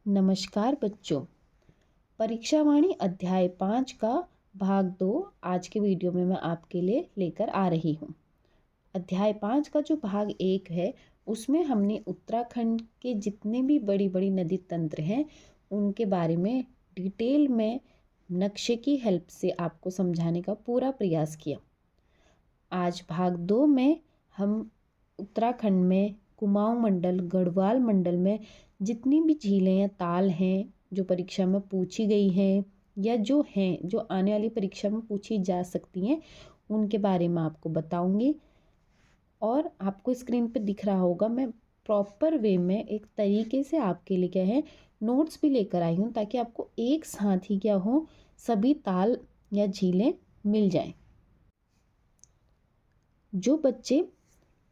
नमस्कार बच्चों। परीक्षावाणी अध्याय 5 का भाग 2 आज के वीडियो में मैं आपके लिए लेकर आ रही हूँ। अध्याय 5 का जो भाग 1 है उसमें हमने उत्तराखंड के जितने भी बड़ी बड़ी नदी तंत्र हैं उनके बारे में डिटेल में नक्शे की हेल्प से आपको समझाने का पूरा प्रयास किया। आज भाग 2 में हम उत्तराखंड में कुमाऊं मंडल, गढ़वाल मंडल में जितनी भी झीलें या ताल हैं जो परीक्षा में पूछी गई हैं या जो हैं जो आने वाली परीक्षा में पूछी जा सकती हैं उनके बारे में आपको बताऊंगी। और आपको स्क्रीन पे दिख रहा होगा मैं प्रॉपर वे में एक तरीके से आपके लिए क्या है नोट्स भी लेकर आई हूँ ताकि आपको एक साथ ही क्या हो सभी ताल या झीलें मिल जाएं। जो बच्चे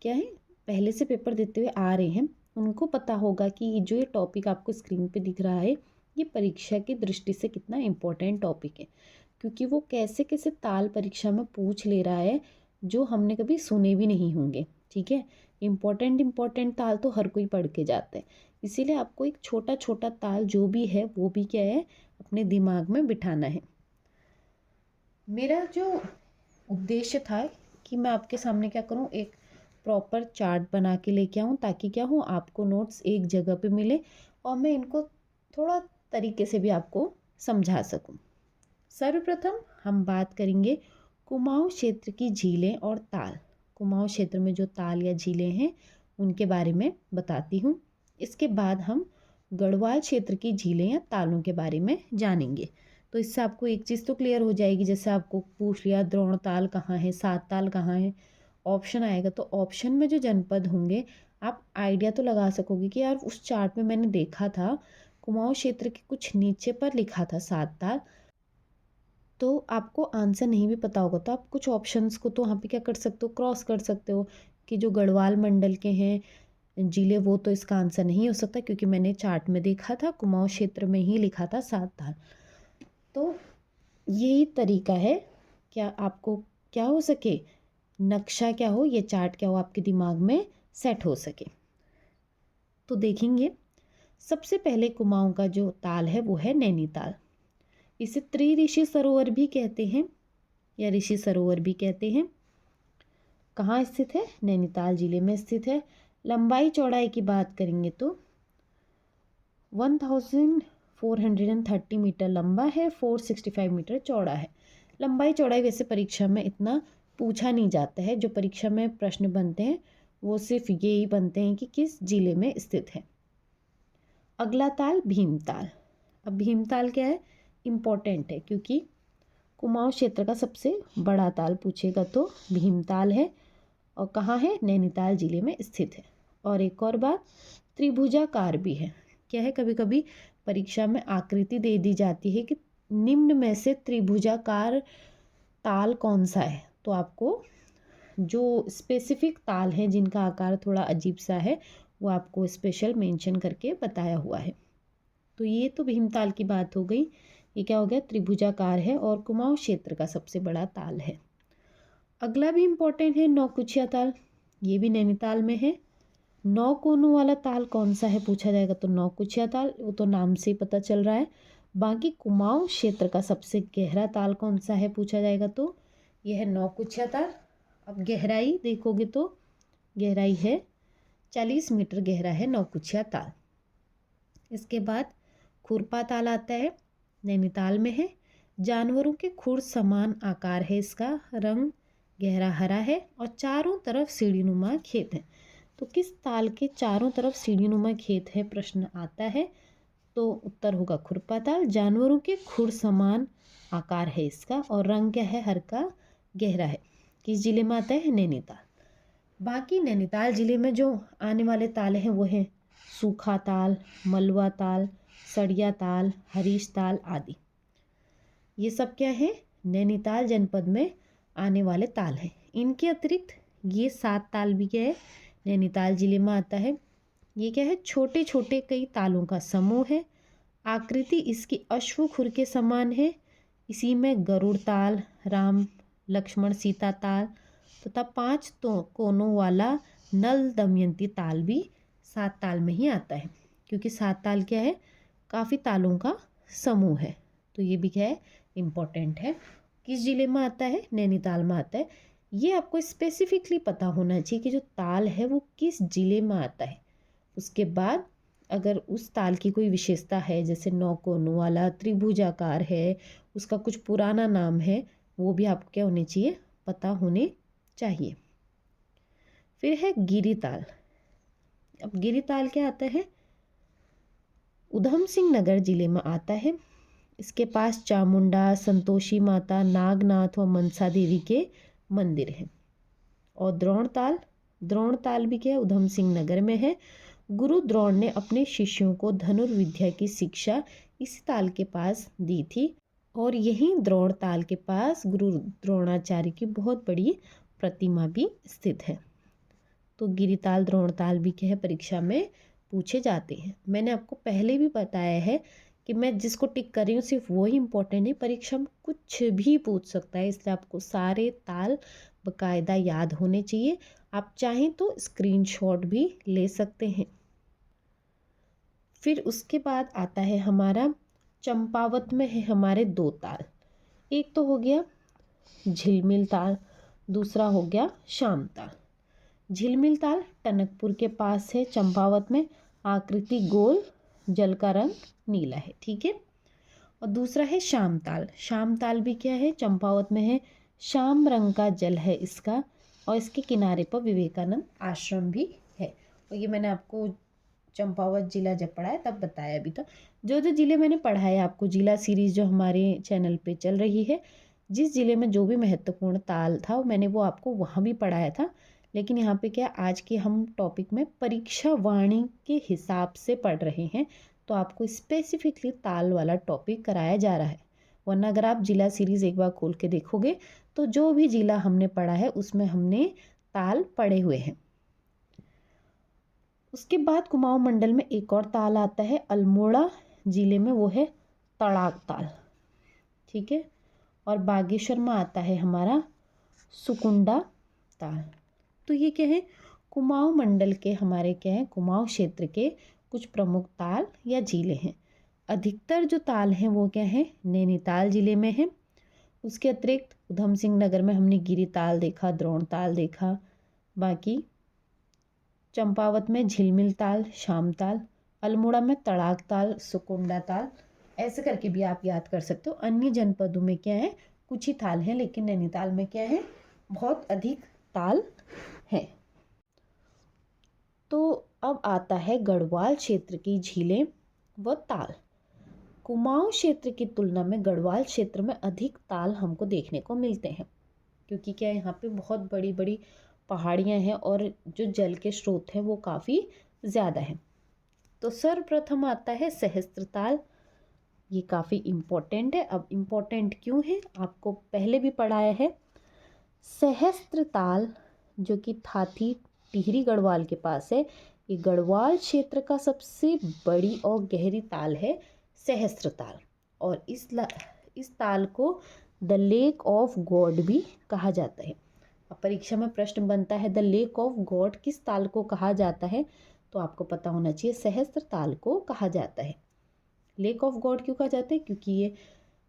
क्या है पहले से पेपर देते हुए आ रहे हैं उनको पता होगा कि ये टॉपिक आपको स्क्रीन पे दिख रहा है ये परीक्षा की दृष्टि से कितना इम्पोर्टेंट टॉपिक है, क्योंकि वो कैसे कैसे ताल परीक्षा में पूछ ले रहा है जो हमने कभी सुने भी नहीं होंगे। ठीक है, इम्पोर्टेंट ताल तो हर कोई पढ़ के जाता है, इसीलिए आपको एक छोटा छोटा ताल जो भी है वो भी क्या है अपने दिमाग में बिठाना है। मेरा जो उद्देश्य था कि मैं आपके सामने क्या करूं एक प्रॉपर चार्ट बना के लेके आऊँ ताकि क्या हो आपको नोट्स एक जगह पे मिले और मैं इनको थोड़ा तरीके से भी आपको समझा सकूं। सर्वप्रथम हम बात करेंगे कुमाऊं क्षेत्र की झीलें और ताल। कुमाऊं क्षेत्र में जो ताल या झीलें हैं उनके बारे में बताती हूँ। इसके बाद हम गढ़वाल क्षेत्र की झीलें या तालों के बारे में जानेंगे। तो इससे आपको एक चीज़ तो क्लियर हो जाएगी, जैसे आपको पूछ लिया द्रोण ताल कहाँ है, सात ताल कहाँ है, ऑप्शन आएगा तो ऑप्शन में जो जनपद होंगे आप आइडिया तो लगा सकोगे कि यार उस चार्ट में मैंने देखा था कुमाऊं क्षेत्र के कुछ नीचे पर लिखा था सात ताल, तो आपको आंसर नहीं भी पता होगा तो आप कुछ ऑप्शंस को तो वहाँ पे क्या कर सकते हो क्रॉस कर सकते हो कि जो गढ़वाल मंडल के हैं जिले वो तो इसका आंसर नहीं हो सकता क्योंकि मैंने चार्ट में देखा था कुमाऊं क्षेत्र में ही लिखा था सात ताल। तो यही तरीका है क्या आपको क्या हो सके नक्शा क्या हो ये चार्ट क्या हो आपके दिमाग में सेट हो सके। तो देखेंगे सबसे पहले कुमाऊं का जो ताल है वो है नैनीताल। इसे त्रिऋषि सरोवर भी कहते हैं या ऋषि सरोवर भी कहते हैं। कहाँ स्थित है? नैनीताल जिले में स्थित है। लंबाई चौड़ाई की बात करेंगे तो 1430 मीटर लंबा है, 465 मीटर चौड़ा है। लंबाई चौड़ाई वैसे परीक्षा में इतना पूछा नहीं जाता है, जो परीक्षा में प्रश्न बनते हैं वो सिर्फ यही बनते हैं कि किस जिले में स्थित है। अगला ताल भीमताल। अब भीमताल क्या है इम्पोर्टेंट है क्योंकि कुमाऊं क्षेत्र का सबसे बड़ा ताल पूछेगा तो भीमताल है और कहाँ है नैनीताल जिले में स्थित है। और एक और बात त्रिभुजाकार भी है। क्या है कभी कभी परीक्षा में आकृति दे दी जाती है कि निम्न में से त्रिभुजाकार ताल कौन सा है, तो आपको जो स्पेसिफिक ताल हैं जिनका आकार थोड़ा अजीब सा है वो आपको स्पेशल मेंशन करके बताया हुआ है। तो ये तो भीमताल की बात हो गई, ये क्या हो गया त्रिभुजाकार है और कुमाऊं क्षेत्र का सबसे बड़ा ताल है। अगला भी इम्पोर्टेंट है नौकुचिया ताल, ये भी नैनीताल में है। 9 कोनों वाला ताल कौन सा है पूछा जाएगा तो नौकुचिया ताल, वो तो नाम से ही पता चल रहा है। बाकी कुमाऊं क्षेत्र का सबसे गहरा ताल कौन सा है पूछा जाएगा तो यह है नौकुचिया ताल। अब गहराई देखोगे तो गहराई है 40 मीटर गहरा है नौकुचिया ताल। इसके बाद खुरपा ताल आता है, नैनीताल में है। जानवरों के खुर समान आकार है, इसका रंग गहरा हरा है और चारों तरफ सीढ़ीनुमा खेत है। तो किस ताल के चारों तरफ सीढ़ीनुमा खेत है प्रश्न आता है तो उत्तर होगा खुरपा ताल। जानवरों के खुर समान आकार है इसका और रंग क्या है हल्का गहरा है। किस जिले में आता है नैनीताल। बाकी नैनीताल जिले में जो आने वाले ताल हैं वो हैं सूखा ताल, मलवा ताल, सड़िया ताल, हरीश ताल आदि। ये सब क्या है नैनीताल जनपद में आने वाले ताल हैं। इनके अतिरिक्त ये सात ताल भी क्या है नैनीताल जिले में आता है। ये क्या है छोटे छोटे कई तालों का समूह है। आकृति इसकी अश्वखुर के समान है। इसी में गरुड़ ताल, राम लक्ष्मण सीता ताल तथा 5 तो कोनों वाला नल दमयंती ताल भी सात ताल में ही आता है, क्योंकि सात ताल क्या है काफ़ी तालों का समूह है। तो ये भी क्या है, इम्पोर्टेंट है। किस जिले में आता है, नैनीताल में आता है। ये आपको स्पेसिफिकली पता होना चाहिए कि जो ताल है वो किस जिले में आता है। उसके बाद अगर उस ताल की कोई विशेषता है, जैसे 9 कोनों वाला, त्रिभुजाकार है, उसका कुछ पुराना नाम है, वो भी आपको क्या होने चाहिए, पता होने चाहिए। फिर है गिरिताल। अब गिरिताल क्या आता है, उधम सिंह नगर जिले में आता है। इसके पास चामुंडा, संतोषी माता, नागनाथ व मनसा देवी के मंदिर हैं। और द्रोणताल, द्रोणताल भी क्या है, उधम सिंह नगर में है। गुरु द्रोण ने अपने शिष्यों को धनुर्विद्या की शिक्षा इस ताल के पास दी थी और यहीं द्रोणताल के पास गुरु द्रोणाचार्य की बहुत बड़ी प्रतिमा भी स्थित है। तो गिरिताल, द्रोणताल भी क्या है, परीक्षा में पूछे जाते हैं। मैंने आपको पहले भी बताया है कि मैं जिसको टिक कर रही हूँ सिर्फ वो ही इम्पोर्टेंट है, परीक्षा में कुछ भी पूछ सकता है, इसलिए आपको सारे ताल बकायदा याद होने चाहिए। आप चाहें तो स्क्रीनशॉट भी ले सकते हैं। फिर उसके बाद आता है हमारा चंपावत में है हमारे 2 ताल। एक तो हो गया झिलमिल ताल, दूसरा हो गया शाम ताल। झिलमिल ताल टनकपुर के पास है, चंपावत में। आकृति गोल, जल का रंग नीला है, ठीक है। और दूसरा है शाम ताल। शाम ताल भी क्या है, चंपावत में है। शाम रंग का जल है इसका और इसके किनारे पर विवेकानंद आश्रम भी है। और ये मैंने आपको चंपावत जिला जब पढ़ाया तब बताया भी था। जो जो जिले मैंने पढ़ाया आपको, जिला सीरीज़ जो हमारे चैनल पे चल रही है, जिस जिले में जो भी महत्वपूर्ण ताल था मैंने वो आपको वहाँ भी पढ़ाया था। लेकिन यहाँ पे क्या, आज के हम टॉपिक में परीक्षा वाणी के हिसाब से पढ़ रहे हैं, तो आपको स्पेसिफिकली ताल वाला टॉपिक कराया जा रहा है। वरना अगर आप जिला सीरीज़ एक बार खोल के देखोगे तो जो भी जिला हमने पढ़ा है उसमें हमने ताल पढ़े हुए हैं। उसके बाद कुमाऊं मंडल में एक और ताल आता है अल्मोड़ा जिले में, वो है तड़ाक ताल, ठीक है। और बागेश्वर में आता है हमारा सुकुंडा ताल। तो ये क्या है, कुमाऊं मंडल के हमारे क्या है, कुमाऊं क्षेत्र के कुछ प्रमुख ताल या झीलें हैं। अधिकतर जो ताल हैं वो क्या है, नैनीताल जिले में है। उसके अतिरिक्त उधम सिंह नगर में हमने गिरी ताल देखा, द्रोण ताल देखा। बाकी चंपावत में झिलमिल ताल, शाम ताल, अल्मोड़ा में तड़ाक ताल, सुकुंडा ताल, ऐसे करके भी आप याद कर सकते हो। अन्य जनपदों में क्या है, कुछ ही ताल हैं, लेकिन नैनीताल में क्या है, बहुत अधिक ताल है। तो अब आता है गढ़वाल क्षेत्र की झीलें व ताल। कुमाऊं क्षेत्र की तुलना में गढ़वाल क्षेत्र में अधिक ताल हमको देखने को मिलते हैं, क्योंकि क्या यहाँ पे बहुत बड़ी बड़ी पहाड़ियाँ हैं और जो जल के स्रोत हैं वो काफ़ी ज़्यादा हैं। तो सर्वप्रथम आता है सहस्त्र ताल। ये काफ़ी इम्पोर्टेंट है। अब इम्पोर्टेंट क्यों है, आपको पहले भी पढ़ाया है। सहस्त्र ताल जो कि थाथी टिहरी गढ़वाल के पास है, ये गढ़वाल क्षेत्र का सबसे बड़ी और गहरी ताल है सहस्त्र ताल। और इस ताल को द लेक ऑफ गॉड भी कहा जाता है। अब परीक्षा में प्रश्न बनता है द लेक ऑफ गॉड किस ताल को कहा जाता है, तो आपको पता होना चाहिए सहस्त्र ताल को कहा जाता है। लेक ऑफ गॉड क्यों कहा जाता है, क्योंकि ये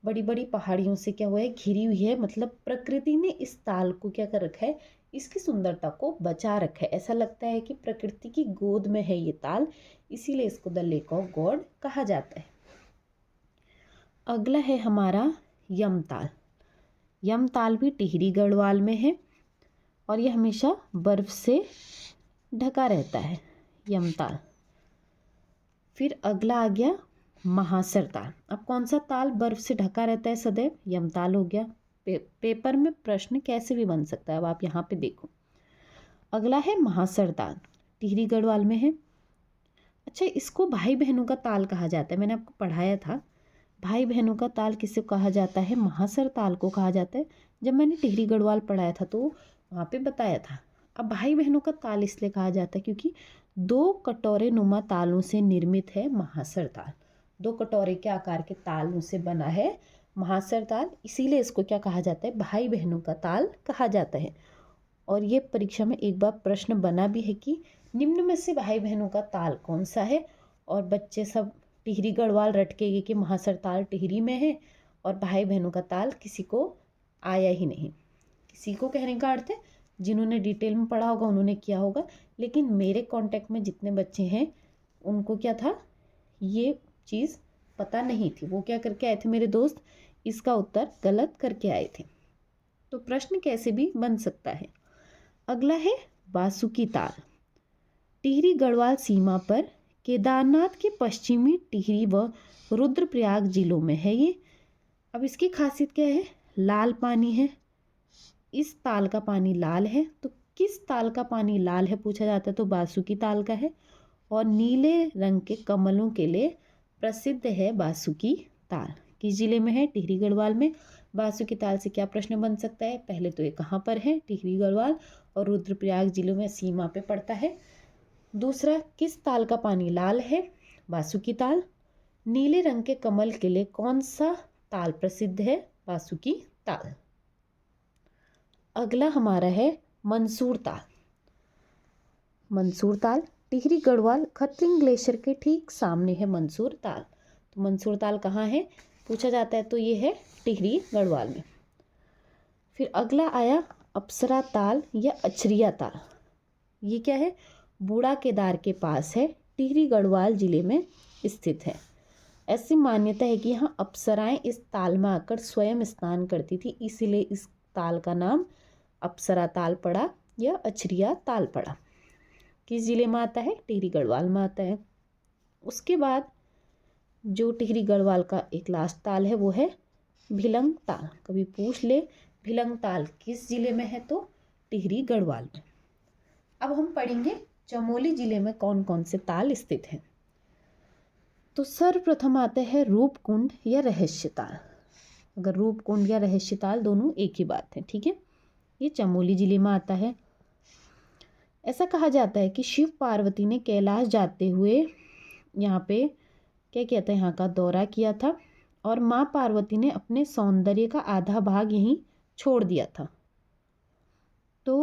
बड़ी बड़ी पहाड़ियों से क्या हुआ है, घिरी हुई है। मतलब प्रकृति ने इस ताल को क्या कर रखा है, इसकी सुंदरता को बचा रखा है। ऐसा लगता है कि प्रकृति की गोद में है ये ताल, इसीलिए इसको द लेक ऑफ गॉड कहा जाता है। अगला है हमारा यमताल। यमताल भी टिहरी गढ़वाल में है और ये हमेशा बर्फ से ढका रहता है, यमताल। फिर अगला आ गया महासर ताल। अब कौन सा ताल बर्फ से ढका रहता है सदैव, यमताल हो गया। पेपर में प्रश्न कैसे भी बन सकता है, अब आप यहाँ पे देखो। अगला है महासर ताल, टिहरी गढ़वाल में है। अच्छा, इसको भाई बहनों का ताल कहा जाता है, मैंने आपको पढ़ाया था। भाई बहनों का ताल किसे कहा जाता है, महासर ताल को कहा जाता है। जब मैंने टिहरी गढ़वाल पढ़ाया था तो वहाँ पे बताया था। अब भाई बहनों का ताल इसलिए कहा जाता है क्योंकि 2 कटोरे नुमा तालों से निर्मित है महासर ताल। 2 कटोरे के आकार के तालों से बना है महासर ताल, इसीलिए इसको क्या कहा जाता है, भाई बहनों का ताल कहा जाता है। और ये परीक्षा में एक बार प्रश्न बना भी है कि निम्न में से भाई बहनों का ताल कौन सा है, और बच्चे सब टिहरी गढ़वाल रटकेगे कि महासर ताल टिहरी में है और भाई बहनों का ताल किसी को आया ही नहीं। किसी को कहने का अर्थ है जिन्होंने डिटेल में पढ़ा होगा उन्होंने किया होगा, लेकिन मेरे कांटेक्ट में जितने बच्चे हैं उनको क्या था, ये चीज़ पता नहीं थी। वो क्या करके आए थे मेरे दोस्त, इसका उत्तर गलत करके आए थे। तो प्रश्न कैसे भी बन सकता है। अगला है बासुकी ताल। टिहरी गढ़वाल सीमा पर केदारनाथ के पश्चिमी टिहरी व रुद्रप्रयाग जिलों में है ये। अब इसकी खासियत क्या है, लाल पानी है। इस ताल का पानी लाल है। तो किस ताल का पानी लाल है पूछा जाता है तो बासुकी ताल का है। और नीले रंग के कमलों के लिए प्रसिद्ध है बासुकी ताल। किस जिले में है, टिहरी गढ़वाल में। बासुकी ताल से क्या प्रश्न बन सकता है, पहले तो ये कहाँ पर है, टिहरी गढ़वाल और रुद्रप्रयाग जिलों में सीमा पे पड़ता है। दूसरा, किस ताल का पानी लाल है, बासुकी ताल। नीले रंग के कमल के लिए कौन सा ताल प्रसिद्ध है, बासुकी ताल। अगला हमारा है मंसूर ताल। मंसूर ताल टिहरी गढ़वाल खत्रिंग ग्लेशियर के ठीक सामने है मंसूर ताल। तो मंसूर ताल कहाँ है पूछा जाता है तो ये है टिहरी गढ़वाल में। फिर अगला आया अप्सरा ताल या अचरिया ताल। ये क्या है, बूढ़ा केदार के पास है, टिहरी गढ़वाल जिले में स्थित है। ऐसी मान्यता है कि यहाँ अप्सराएं इस ताल में आकर स्वयं स्नान करती थी, इसीलिए इस ताल का नाम अप्सरा ताल पड़ा या अचरिया ताल पड़ा। किस जिले में आता है, टिहरी गढ़वाल में आता है। उसके बाद जो टिहरी गढ़वाल का एक लास्ट ताल है वो है भिलंग ताल। कभी पूछ ले भिलंग ताल किस जिले में है तो टिहरी गढ़वाल में। अब हम पढ़ेंगे चमोली जिले में कौन कौन से ताल स्थित हैं। तो सर्वप्रथम आते हैं रूपकुंड या रहस्य ताल। अगर रूपकुंड या रहस्य ताल दोनों एक ही बात है, ठीक है। ये चमोली जिले में आता है। ऐसा कहा जाता है कि शिव पार्वती ने कैलाश जाते हुए यहाँ पे क्या किया था, यहाँ का दौरा किया था और माँ पार्वती ने अपने सौंदर्य का आधा भाग यहीं छोड़ दिया था। तो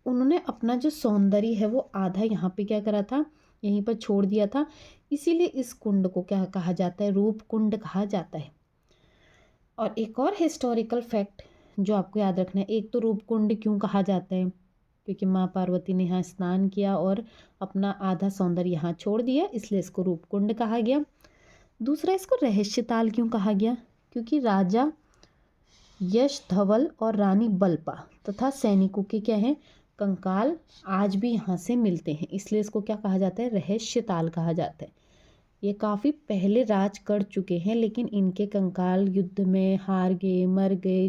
उन्होंने अपना जो सौंदर्य है वो आधा यहाँ पे क्या करा था, यहीं पर छोड़ दिया था। इसीलिए इस कुंड को क्या कहा जाता है, रूप कुंड कहा जाता है। और एक और हिस्टोरिकल फैक्ट जो आपको याद रखना है, एक तो रूप कुंड क्यों कहा जाता है, क्योंकि माँ पार्वती ने यहाँ स्नान किया और अपना आधा सौंदर्य यहाँ छोड़ दिया, इसलिए इसको रूप कुंड कहा गया। दूसरा, इसको रहस्य ताल क्यों कहा गया, क्योंकि राजा यश धवल और रानी बल्पा तथा सैनिकों के क्या है कंकाल आज भी यहाँ से मिलते हैं, इसलिए इसको क्या कहा जाता है, रहस्य ताल कहा जाता है। ये काफ़ी पहले राज कर चुके हैं लेकिन इनके कंकाल युद्ध में हार गए, मर गए,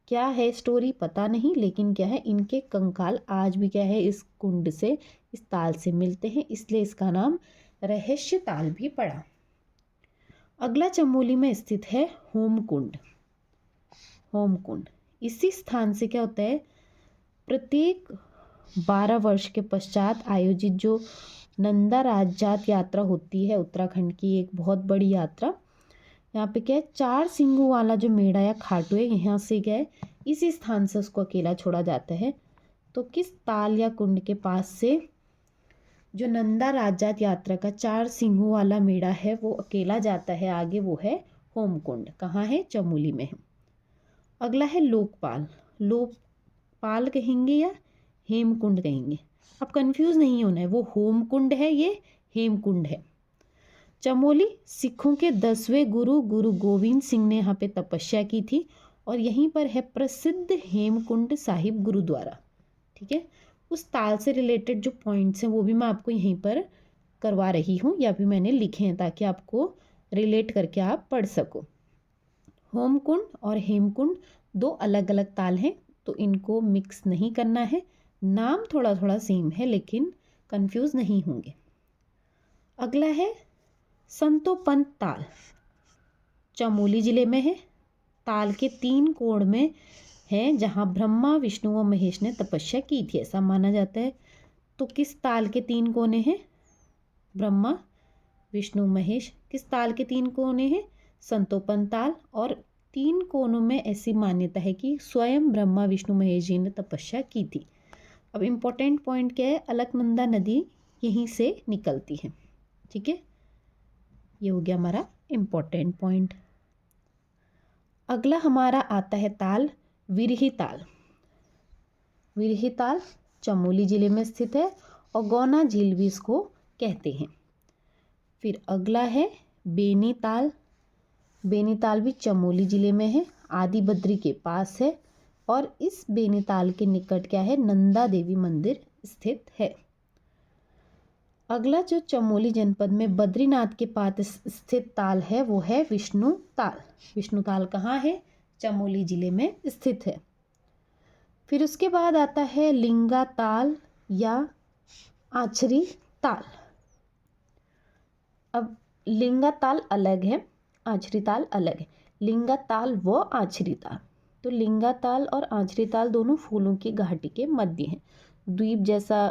क्या है स्टोरी पता नहीं, लेकिन क्या है इनके कंकाल आज भी क्या है इस कुंड से, इस ताल से मिलते हैं, इसलिए इसका नाम रहस्य ताल भी पड़ा। अगला चमोली में स्थित है होमकुंड। होमकुंड इसी स्थान से क्या होता है, प्रत्येक 12 वर्ष के पश्चात आयोजित जो नंदा राजजात यात्रा होती है, उत्तराखंड की एक बहुत बड़ी यात्रा, यहाँ पे क्या है 4 सिंगों वाला जो मेढ़ा या खाटू है यहाँ से क्या है इसी स्थान से उसको अकेला छोड़ा जाता है। तो किस ताल या कुंड के पास से जो नंदा राजजात यात्रा का 4 सिंगों वाला मेढ़ा है वो अकेला जाता है आगे, वो है होमकुंड। कहाँ है, चमोली में है। अगला है लोकपाल। लोकपाल कहेंगे या हेमकुंड कहेंगे, अब कंफ्यूज नहीं होना है, वो होमकुंड है ये हेमकुंड है। चमोली सिखों के 10वें गुरु गुरु गोविंद सिंह ने यहाँ पे तपस्या की थी और यहीं पर है प्रसिद्ध हेमकुंड साहिब गुरुद्वारा, ठीक है। उस ताल से रिलेटेड जो पॉइंट्स हैं वो भी मैं आपको यहीं पर करवा रही हूँ या भी मैंने लिखे हैं ताकि आपको रिलेट करके आप पढ़ सको। होमकुंड और हेमकुंड 2 अलग अलग ताल हैं तो इनको मिक्स नहीं करना है, नाम थोड़ा थोड़ा सेम है लेकिन कंफ्यूज नहीं होंगे। अगला है संतोपंत ताल, चमोली जिले में है। ताल के 3 कोण में है जहाँ ब्रह्मा विष्णु व महेश ने तपस्या की थी, ऐसा माना जाता है। तो किस ताल के 3 कोने हैं, ब्रह्मा विष्णु महेश। किस ताल के 3 कोने हैं, संतोपंत ताल। और 3 कोनों में ऐसी मान्यता है कि स्वयं ब्रह्मा विष्णु महेश जी ने तपस्या की थी। अब इम्पोर्टेंट पॉइंट क्या है, अलकनंदा नदी यहीं से निकलती है, ठीक है। ये हो गया हमारा इम्पोर्टेंट पॉइंट। अगला हमारा आता है ताल विरही ताल। विरही ताल चमोली जिले में स्थित है और गौना झील भी इसको कहते हैं। फिर अगला है बेनी ताल। बेनी ताल भी चमोली जिले में है, आदि बद्री के पास है और इस बेनी ताल के निकट क्या है, नंदा देवी मंदिर स्थित है। अगला जो चमोली जनपद में बद्रीनाथ के पास स्थित ताल है वो है विष्णु ताल। विष्णु ताल कहाँ है, चमोली जिले में स्थित है। फिर उसके बाद आता है लिंगा ताल या आछरी ताल। अब लिंगा ताल अलग है, आछरी ताल अलग है। लिंगा ताल व आछरी ताल, तो लिंगा ताल और आछरी ताल दोनों फूलों की घाटी के मध्य हैं। द्वीप जैसा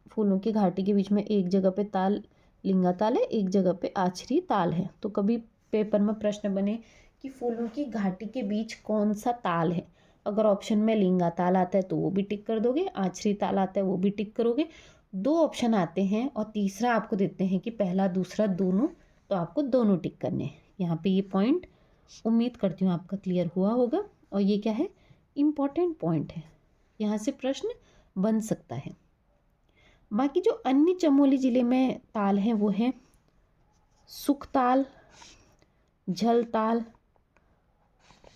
फूलों की घाटी के बीच में एक जगह पे ताल लिंगा ताल है, एक जगह पे आछरी ताल है। तो कभी पेपर में प्रश्न बने कि फूलों की घाटी के बीच कौन सा ताल है, अगर ऑप्शन में लिंगा ताल आता है तो वो भी टिक कर दोगे, आछरी ताल आता है वो भी टिक करोगे। दो ऑप्शन आते हैं और तीसरा आपको देते हैं कि पहला दूसरा दोनों, तो आपको दोनों टिक करने हैं। यहाँ पे ये पॉइंट उम्मीद करती हूँ आपका क्लियर हुआ होगा। और ये क्या है, इम्पॉर्टेंट पॉइंट है, यहाँ से प्रश्न बन सकता है। बाकी जो अन्य चमोली जिले में ताल हैं वो हैं सुख ताल, झल ताल,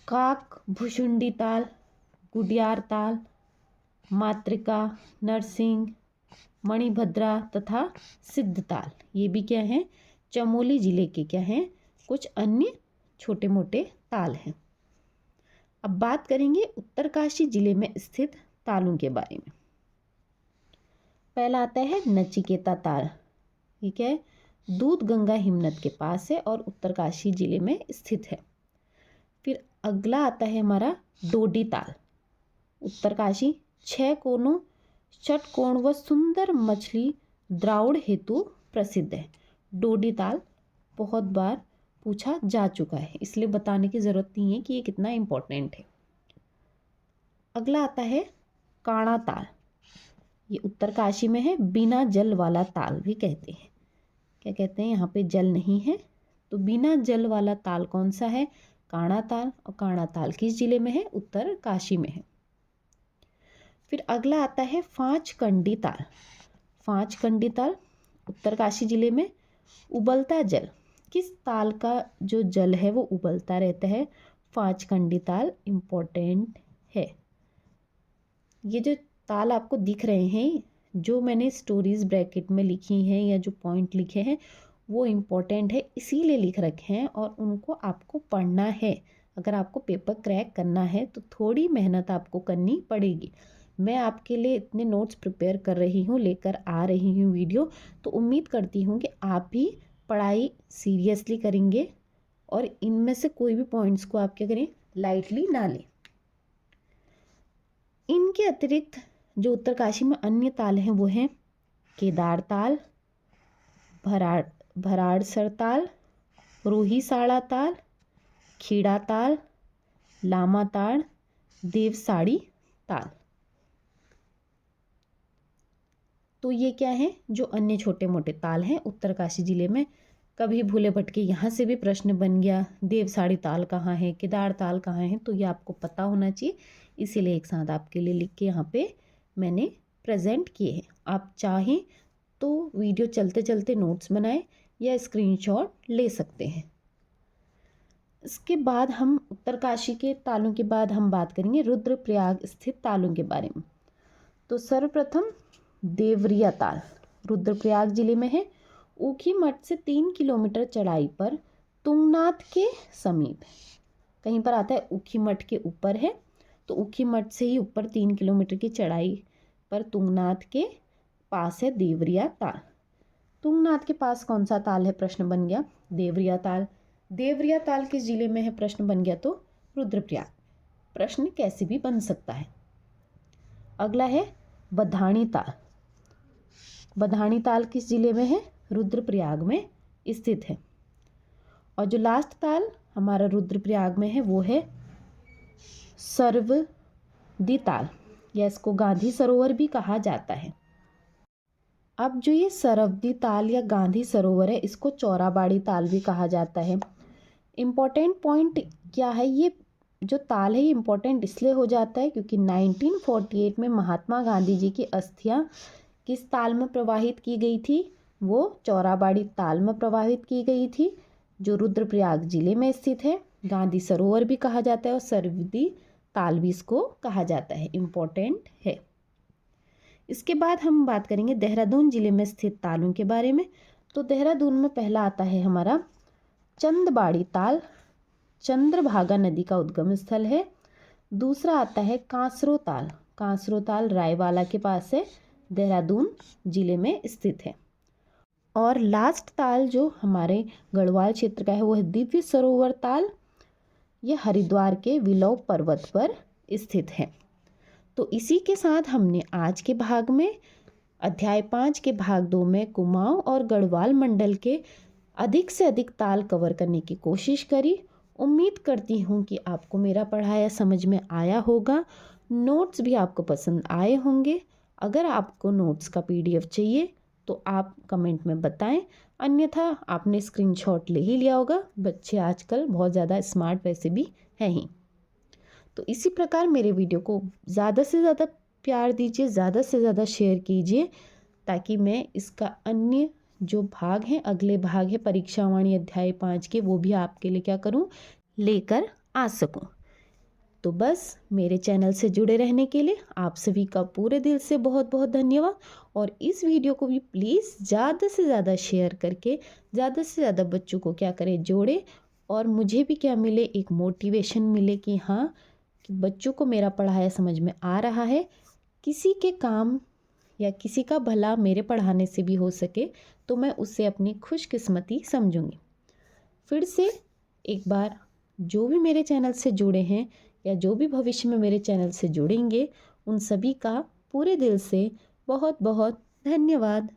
काक भुषुंडी ताल, गुडियार ताल, मातृका, नरसिंह, मणिभद्रा तथा सिद्ध ताल। ये भी क्या है, चमोली जिले के क्या हैं, कुछ अन्य छोटे मोटे ताल हैं। अब बात करेंगे उत्तरकाशी जिले में स्थित तालों के बारे में। पहला आता है नचिकेता ताल। ये क्या है, दूध गंगा हिमनद के पास है और उत्तरकाशी जिले में स्थित है। फिर अगला आता है हमारा डोडी ताल। उत्तरकाशी 6 कोनों, षटकोण व सुंदर मछली द्रावड़ हेतु प्रसिद्ध है। डोडी ताल बहुत बार पूछा जा चुका है, इसलिए बताने की ज़रूरत नहीं है कि ये कितना इम्पोर्टेंट है। अगला आता है काणा ताल। ये उत्तरकाशी में है, बिना जल वाला ताल भी कहते हैं। क्या कहते हैं, यहाँ पे जल नहीं है, तो बिना जल वाला ताल कौन सा है, काणा ताल। और काणा ताल किस जिले में है, उत्तरकाशी में है। फिर अगला आता है पांच कंडी ताल। पांच कंडी ताल उत्तरकाशी जिले में। उबलता जल, किस ताल का जो जल है वो उबलता रहता है, पांच कंडी ताल इम्पोर्टेंट है। ये जो ताल आपको दिख रहे हैं, जो मैंने स्टोरीज ब्रैकेट में लिखी हैं या जो पॉइंट लिखे हैं वो इम्पोर्टेंट है, इसीलिए लिख रखे हैं और उनको आपको पढ़ना है। अगर आपको पेपर क्रैक करना है तो थोड़ी मेहनत आपको करनी पड़ेगी। मैं आपके लिए इतने नोट्स प्रिपेयर कर रही हूँ, लेकर आ रही हूँ वीडियो, तो उम्मीद करती हूँ कि आप भी पढ़ाई सीरियसली करेंगे और इनमें से कोई भी पॉइंट्स को आप क्या करें, लाइटली ना लें। इनके अतिरिक्त जो उत्तरकाशी में अन्य ताल हैं वो हैं केदार ताल, भराड़सर ताल, रोहिसाड़ा ताल, खीड़ा ताल, लामा ताल, देवसाड़ी ताल। तो ये क्या है, जो अन्य छोटे मोटे ताल हैं उत्तरकाशी जिले में। कभी भूले भटके यहाँ से भी प्रश्न बन गया, देवसाड़ी ताल कहाँ है, केदार ताल कहाँ है, तो ये आपको पता होना चाहिए, इसीलिए एक साथ आपके लिए लिख के यहाँ पे मैंने प्रेजेंट किए हैं। आप चाहें तो वीडियो चलते चलते नोट्स बनाएं या स्क्रीनशॉट ले सकते हैं। इसके बाद हम उत्तरकाशी के तालों के बाद हम बात करेंगे रुद्रप्रयाग स्थित तालों के बारे में। तो सर्वप्रथम देवरिया ताल रुद्रप्रयाग जिले में है। ऊखीमठ से 3 किलोमीटर चढ़ाई पर तुंगनाथ के समीप, कहीं पर आता है ऊखीमठ के ऊपर है, तो ऊखीमठ से ही ऊपर 3 किलोमीटर की चढ़ाई पर तुंगनाथ के पास है देवरिया ताल। तुंगनाथ के पास कौन सा ताल है, प्रश्न बन गया देवरिया ताल। देवरिया ताल किस जिले में है, प्रश्न बन गया तो रुद्रप्रयाग। प्रश्न कैसे भी बन सकता है। अगला है बधानी ताल। बधानी ताल किस जिले में है, रुद्रप्रयाग में स्थित है। और जो लास्ट ताल हमारा रुद्रप्रयाग में है वो है सर्वदी ताल, या इसको गांधी सरोवर भी कहा जाता है। अब जो ये सरवदी ताल या गांधी सरोवर है, इसको चौराबाड़ी ताल भी कहा जाता है। इम्पोर्टेंट पॉइंट क्या है, ये जो ताल है ये इम्पोर्टेंट इसलिए हो जाता है क्योंकि 1948 में महात्मा गांधी जी की अस्थियां किस ताल में प्रवाहित की गई थी, वो चौराबाड़ी ताल में प्रवाहित की गई थी, जो रुद्रप्रयाग जिले में स्थित है। गांधी सरोवर भी कहा जाता है और सरवदी ताल भी इसको कहा जाता है, इम्पोर्टेंट है। इसके बाद हम बात करेंगे देहरादून जिले में स्थित तालों के बारे में। तो देहरादून में पहला आता है हमारा चंदबाड़ी ताल, चंद्रभागा नदी का उद्गम स्थल है। दूसरा आता है कांसरो ताल, कांसरो ताल रायवाला के पास है, देहरादून जिले में स्थित है। और लास्ट ताल जो हमारे गढ़वाल क्षेत्र का है वो है दिव्य सरोवर ताल, यह हरिद्वार के विलोप पर्वत पर स्थित है। तो इसी के साथ हमने आज के भाग में अध्याय 5 के भाग 2 में कुमाऊं और गढ़वाल मंडल के अधिक से अधिक ताल कवर करने की कोशिश करी। उम्मीद करती हूँ कि आपको मेरा पढ़ाया समझ में आया होगा, नोट्स भी आपको पसंद आए होंगे। अगर आपको नोट्स का PDF चाहिए तो आप कमेंट में बताएं, अन्यथा आपने स्क्रीनशॉट ले ही लिया होगा। बच्चे आजकल बहुत ज़्यादा स्मार्ट वैसे भी हैं ही। तो इसी प्रकार मेरे वीडियो को ज़्यादा से ज़्यादा प्यार दीजिए, ज़्यादा से ज़्यादा शेयर कीजिए, ताकि मैं इसका अन्य जो भाग हैं, अगले भाग है परीक्षावाणी अध्याय 5 के, वो भी आपके लिए क्या करूं, लेकर आ सकूं। तो बस मेरे चैनल से जुड़े रहने के लिए आप सभी का पूरे दिल से बहुत बहुत धन्यवाद। और इस वीडियो को भी प्लीज़ ज़्यादा से ज़्यादा शेयर करके ज़्यादा से ज़्यादा बच्चों को क्या करें, जोड़े, और मुझे भी क्या मिले, एक मोटिवेशन मिले कि हाँ, कि बच्चों को मेरा पढ़ाया समझ में आ रहा है। किसी के काम या किसी का भला मेरे पढ़ाने से भी हो सके तो मैं उससे अपनी खुशकिस्मती समझूंगी। फिर से एक बार जो भी मेरे चैनल से जुड़े हैं या जो भी भविष्य में मेरे चैनल से जुड़ेंगे, उन सभी का पूरे दिल से बहुत बहुत धन्यवाद।